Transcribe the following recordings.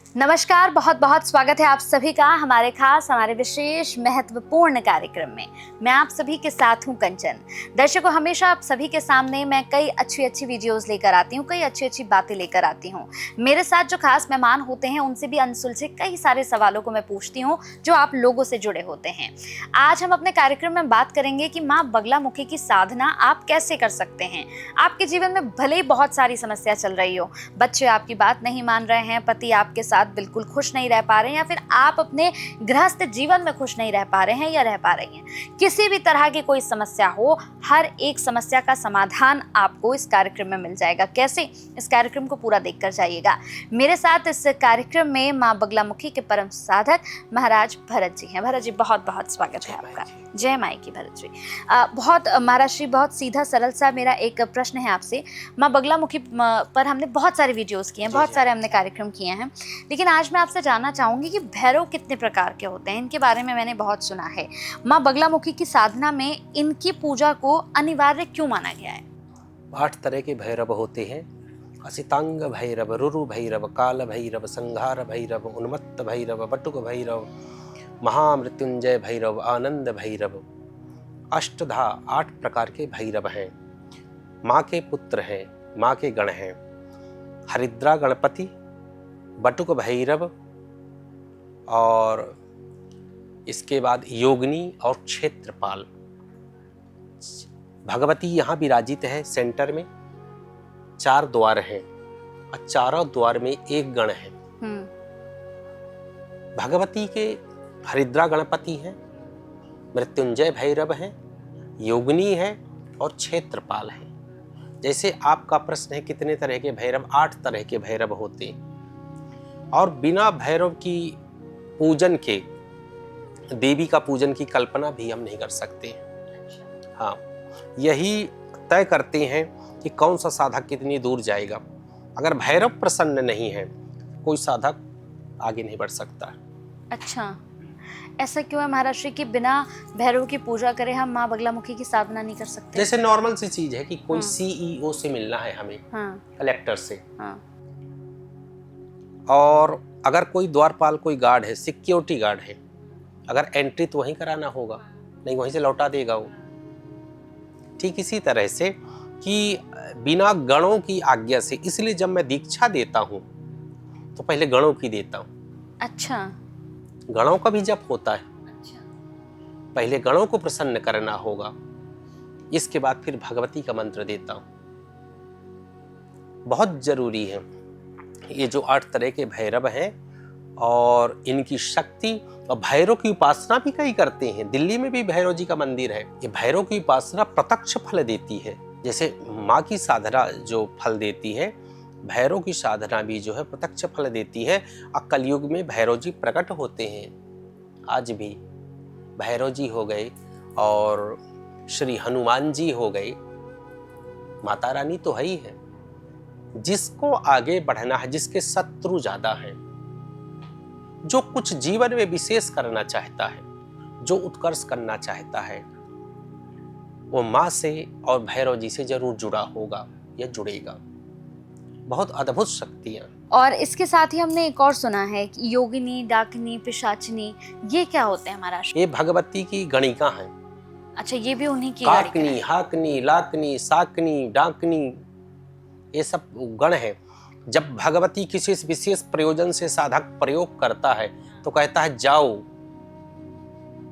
नमस्कार, बहुत बहुत स्वागत है आप सभी का हमारे विशेष महत्वपूर्ण कार्यक्रम में। मैं आप सभी के साथ हूं कंचन। दर्शकों, हमेशा आप सभी के सामने मैं कई अच्छी वीडियोस लेकर आती हूं, कई अच्छी बातें लेकर आती हूं। मेरे साथ जो खास मेहमान होते हैं उनसे भी अनसुलझे कई सारे सवालों को मैं पूछती हूं जो आप लोगों से जुड़े होते हैं। आज हम अपने कार्यक्रम में बात करेंगे कि माँ बगलामुखी की साधना आप कैसे कर सकते हैं। आपके जीवन में भले ही बहुत सारी समस्या चल रही हो, बच्चे आपकी बात नहीं मान रहे हैं, पति आपके साथ बिल्कुल खुश नहीं रह पा रहे हैं, या फिर आप अपने गृहस्थ जीवन में खुश नहीं रह पा रहे हैं या रह पा रही हैं, किसी भी तरह की कोई समस्या हो, हर एक समस्या का समाधान आपको इस कार्यक्रम में मिल जाएगा। कैसे? इस कार्यक्रम को पूरा देखकर जाइएगा। मेरे साथ इस कार्यक्रम में माँ बगलामुखी के परम साधक महाराज भरत जी हैं। भरत जी, बहुत बहुत स्वागत है आपका। जय माई की। भरत जी, बहुत महाराज श्री, बहुत सीधा सरल सा मेरा एक प्रश्न है आपसे। माँ बगलामुखी पर हमने बहुत सारे वीडियोस किए हैं, बहुत सारे हमने कार्यक्रम किए हैं, लेकिन आज मैं आपसे जानना चाहूंगी कि भैरव कितने प्रकार के होते हैं। इनके बारे में मैंने बहुत सुना है। माँ बगलामुखी की साधना में इनकी पूजा को अनिवार्य क्यों माना गया है? 8 तरह के भैरव होते हैं। असितांग भैरव, रुरु भैरव, काल भैरव, संहार भैरव, उन्मत्त भैरव, बटुक भैरव, महामृत्युंजय भैरव, आनंद भैरव। अष्टधा 8 प्रकार के भैरव हैं। माँ के पुत्र हैं, माँ के गण हैं। हरिद्रा गणपति, बटुक भैरव, और इसके बाद योगिनी और क्षेत्रपाल। भगवती यहाँ विराजित है सेंटर में। 4 द्वार हैं और चारों द्वार में एक गण है। भगवती के हरिद्रा गणपति हैं, मृत्युंजय भैरव हैं, योगिनी है और क्षेत्रपाल है। जैसे आपका प्रश्न है कितने तरह के भैरव, 8 तरह के भैरव होते हैं। और बिना भैरव की पूजन के देवी का पूजन की कल्पना भी हम नहीं कर सकते। हाँ, यही तय करते हैं कि कौन सा साधक कितनी दूर जाएगा। अगर भैरव प्रसन्न नहीं है, कोई साधक आगे नहीं बढ़ सकता। अच्छा, ऐसा क्यों है महाराज श्री कि बिना भैरव की पूजा करे हम माँ बगलामुखी की साधना नहीं कर सकते? जैसे नॉर्मल सी चीज है कि कोई सीईओ से मिलना है हमें, कलेक्टर से, और अगर कोई द्वारपाल, कोई गार्ड है, सिक्योरिटी गार्ड है, अगर एंट्री तो वहीं कराना होगा, नहीं वहीं से लौटा देगा वो। ठीक इसी तरह से कि बिना गणों की आज्ञा से, इसलिए जब मैं दीक्षा देता हूं तो पहले गणों की देता हूं। अच्छा, गणों का भी जप होता है। पहले गणों को प्रसन्न करना होगा, इसके बाद फिर भगवती का मंत्र देता हूं। बहुत जरूरी है। ये जो 8 तरह के भैरव हैं और इनकी शक्ति, और भैरव की उपासना भी कई करते हैं। दिल्ली में भी भैरव जी का मंदिर है। ये भैरव की उपासना प्रत्यक्ष फल देती है। जैसे माँ की साधना जो फल देती है, भैरव की साधना भी जो है प्रत्यक्ष फल देती है। और कलयुग में भैरव जी प्रकट होते हैं। आज भी भैरव जी हो गए और श्री हनुमान जी हो गए। माता रानी तो है ही है। जिसको आगे बढ़ना है, जिसके शत्रु ज्यादा हैं, जो कुछ जीवन में विशेष करना चाहता है, जो उत्कर्ष करना चाहता है, वो माँ से और भैरव जी से जरूर जुड़ा होगा या जुड़ेगा। बहुत अद्भुत शक्तियां। और इसके साथ ही हमने एक और सुना है कि योगिनी, डाकिनी, पिशाचिनी, ये क्या होते हैं महाराज? ये भगवती की गणिका हैं। अच्छा, ये भी उन्हीं की काकनी, हाकनी, लाकनी, साकनी, डाकनी, ये सब गण हैं। जब भगवती किसी विशेष प्रयोजन से साधक प्रयोग करता है तो कहता है जाओ।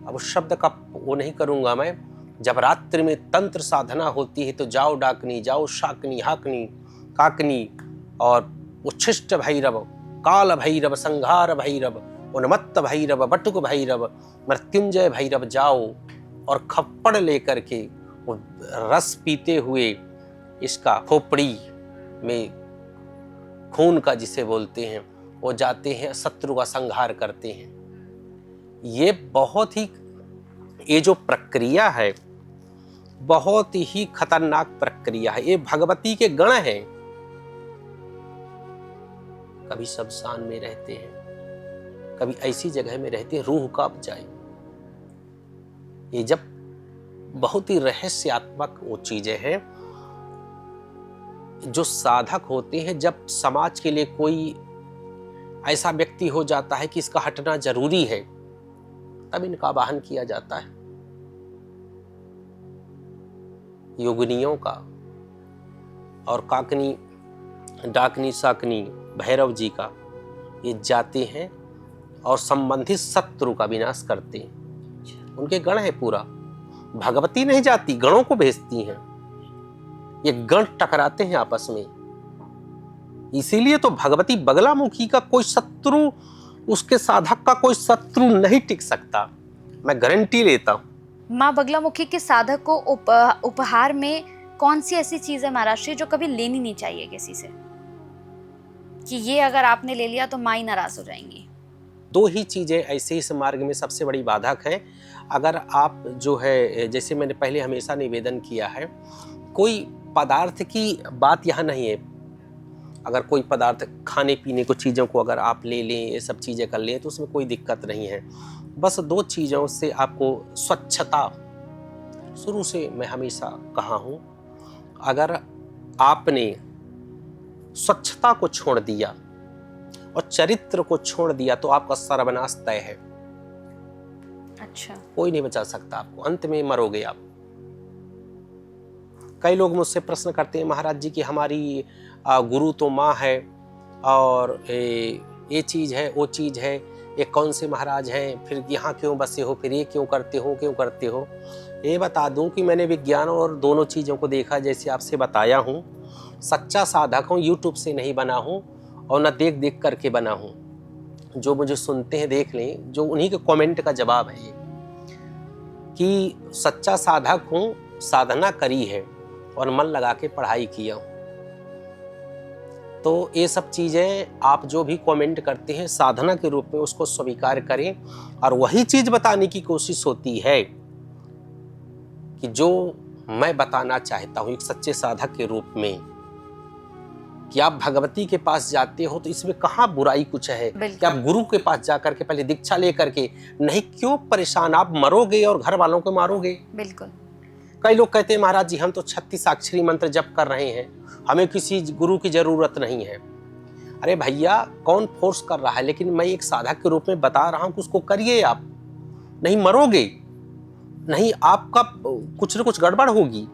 अब उस शब्द का वो नहीं करूंगा मैं। जब रात्रि में तंत्र साधना होती है तो जाओ डाकनी, जाओ शाकनी, हाकनी, काकनी, और उच्छिष्ट भैरव, काल भैरव, संहार भैरव, उन्मत्त भैरव, बटुक भैरव, मृत्युंजय भैरव, जाओ और खप्पड़ लेकर के वो रस पीते हुए इसका खोपड़ी में खून का जिसे बोलते हैं, वो जाते हैं, शत्रु का संहार करते हैं। ये बहुत ही, ये जो प्रक्रिया है बहुत ही खतरनाक प्रक्रिया है। ये भगवती के गण हैं। कभी शमशान में रहते हैं, कभी ऐसी जगह में रहते हैं रूह कांप जाए। ये जब बहुत ही रहस्यात्मक वो चीजें हैं जो साधक होते हैं। जब समाज के लिए कोई ऐसा व्यक्ति हो जाता है कि इसका हटना जरूरी है, तब इनका वाहन किया जाता है। योगिनियों का और काकनी, डाकनी, साकनी, भैरव जी का ये जाते हैं और संबंधित शत्रु का विनाश करते हैं। उनके गण है पूरा। भगवती नहीं जाती, गणों को भेजती हैं। ये गण टकराते हैं आपस में। इसीलिए तो भगवती बगलामुखी का कोई शत्रु, उसके साधक का कोई शत्रु नहीं टिक सकता, मैं गारंटी लेता हूं। माँ बगलामुखी के साधक को उपहार में कौन सी ऐसी चीज है महाराज श्री जो कभी लेनी नहीं चाहिए किसी से, कि ये अगर आपने ले लिया तो माँ ही नाराज हो जाएंगी? दो ही चीजें ऐसे इस मार्ग में सबसे बड़ी बाधक हैं। अगर आप जो है, जैसे मैंने पहले हमेशा निवेदन किया है, कोई पदार्थ की बात यहाँ नहीं है। अगर कोई पदार्थ, खाने पीने को चीज़ों को अगर आप ले लें, ये सब चीज़ें कर लें, तो उसमें कोई दिक्कत नहीं है। बस दो चीज़ों से आपको स्वच्छता, शुरू से मैं हमेशा कहा हूँ, अगर आपने स्वच्छता को छोड़ दिया और चरित्र को छोड़ दिया तो आपका सर्वनाश तय है। अच्छा। कोई नहीं बचा सकता आपको, अंत में मरोगे आप। कई लोग मुझसे प्रश्न करते हैं, महाराज जी कि हमारी गुरु तो माँ है और ये चीज़ है, वो चीज़ है, ये कौन से महाराज हैं, फिर यहाँ क्यों बसे हो, फिर ये क्यों करते हो। ये बता दूं कि मैंने विज्ञान और दोनों चीज़ों को देखा, जैसे आपसे बताया हूँ। सच्चा साधक हूँ, यूट्यूब से नहीं बना हूँ और न देख देख करके बना हूँ। जो मुझे सुनते हैं देख लें, जो उन्हीं के कमेंट का जवाब है ये, कि सच्चा साधक हूँ, साधना करी है और मन लगा के पढ़ाई किया हूँ। तो ये सब चीज़ें आप जो भी कमेंट करते हैं, साधना के रूप में उसको स्वीकार करें। और वही चीज़ बताने की कोशिश होती है कि जो मैं बताना चाहता हूँ एक सच्चे साधक के रूप में, कि आप भगवती के पास जाते हो तो इसमें कहाँ बुराई कुछ है कि आप गुरु के पास जाकर के पहले दीक्षा लेकर के, नहीं क्यों परेशान, आप मरोगे और घर वालों को मारोगे। बिल्कुल। कई लोग कहते हैं महाराज जी हम तो 36 अक्षरी मंत्र जप कर रहे हैं, हमें किसी गुरु की जरूरत नहीं है। अरे भैया, कौन फोर्स कर रहा है, लेकिन मैं एक साधक के रूप में बता रहा हूं कि उसको करिए। आप नहीं मरोगे, नहीं आपका कुछ न कुछ गड़बड़ होगी।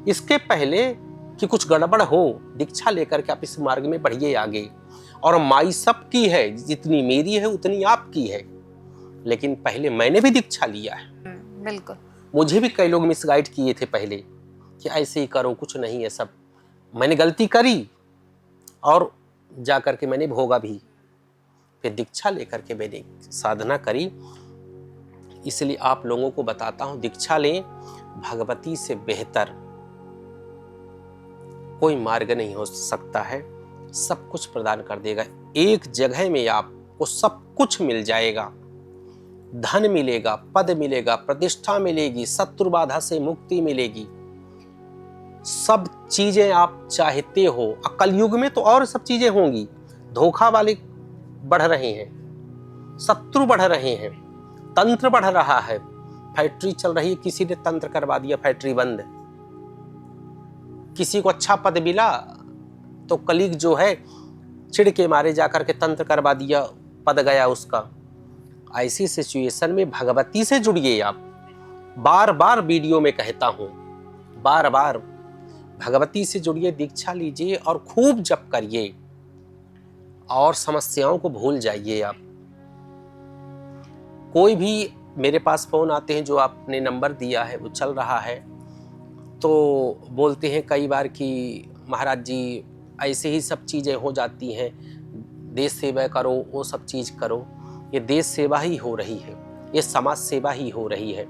इसके पहले कि कुछ गड़बड़ हो, दीक्षा लेकर के आप इस मार्ग में बढ़िए आगे। और माई सब की है, जितनी मेरी है उतनी आपकी है, लेकिन पहले मैंने भी दीक्षा लिया है। बिल्कुल। मुझे भी कई लोग मिसगाइड किए थे पहले कि ऐसे ही करो, कुछ नहीं है सब। मैंने गलती करी और जा कर के मैंने भोगा भी। फिर दीक्षा लेकर के मैंने साधना करी। इसलिए आप लोगों को बताता हूं, दीक्षा लें। भगवती से बेहतर कोई मार्ग नहीं हो सकता है। सब कुछ प्रदान कर देगा। एक जगह में आपको सब कुछ मिल जाएगा। धन मिलेगा, पद मिलेगा, प्रतिष्ठा मिलेगी, शत्रु बाधा से मुक्ति मिलेगी। सब चीजें आप चाहते हो। कलयुग में तो और सब चीजें होंगी। धोखा वाले बढ़ रहे हैं, शत्रु बढ़ रहे हैं, तंत्र बढ़ रहा है, फैक्ट्री चल रही है, किसी ने तंत्र करवा दिया, फैक्ट्री बंद। किसी को अच्छा पद मिला तो कलीग जो है चिढ़ के मारे जाकर के तंत्र करवा दिया, पद गया उसका। ऐसी सिचुएशन में भगवती से जुड़िए आप। बार बार वीडियो में कहता हूं, बार बार भगवती से जुड़िए, दीक्षा लीजिए और खूब जप करिए और समस्याओं को भूल जाइए आप। कोई भी मेरे पास फोन आते हैं, जो आपने नंबर दिया है वो चल रहा है, तो बोलते हैं कई बार कि महाराज जी ऐसे ही सब चीज़ें हो जाती हैं, देश सेवा करो, वो सब चीज़ करो। ये देश सेवा ही हो रही है, ये समाज सेवा ही हो रही है।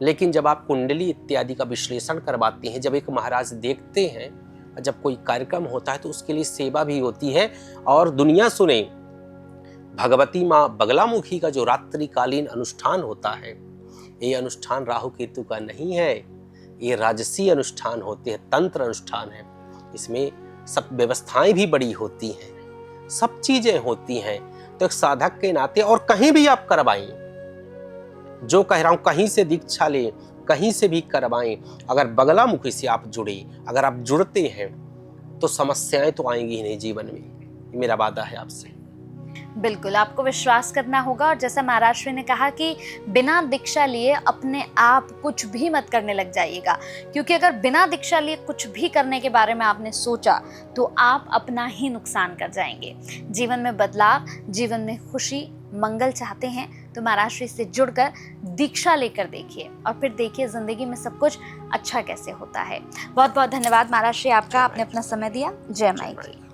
लेकिन जब आप कुंडली इत्यादि का विश्लेषण करवाते हैं, जब एक महाराज देखते हैं, जब कोई कार्यक्रम होता है तो उसके लिए सेवा भी होती है। और दुनिया सुने, भगवती माँ बगलामुखी का जो रात्रिकालीन अनुष्ठान होता है, ये अनुष्ठान राहु केतु का नहीं है, ये राजसी अनुष्ठान होते हैं, तंत्र अनुष्ठान है। इसमें सब व्यवस्थाएं भी बड़ी होती हैं, सब चीजें होती हैं। तो एक साधक के नाते, और कहीं भी आप करवाएं, जो कह रहा हूं, कहीं से दीक्षा लें, कहीं से भी करवाएं। अगर बगलामुखी से आप जुड़े, अगर आप जुड़ते हैं तो समस्याएं तो आएंगी ही नहीं जीवन में। ये मेरा वादा है आपसे। बिल्कुल, आपको विश्वास करना होगा। और जैसा महाराज श्री ने कहा कि बिना दीक्षा लिए अपने आप कुछ भी मत करने लग जाइएगा, क्योंकि अगर बिना दीक्षा लिए कुछ भी करने के बारे में आपने सोचा तो आप अपना ही नुकसान कर जाएंगे। जीवन में बदलाव, जीवन में खुशी, मंगल चाहते हैं तो महाराज श्री से जुड़कर दीक्षा लेकर देखिए और फिर देखिए जिंदगी में सब कुछ अच्छा कैसे होता है। बहुत बहुत धन्यवाद महाराज श्री आपका, आपने अपना समय दिया। जय माई की।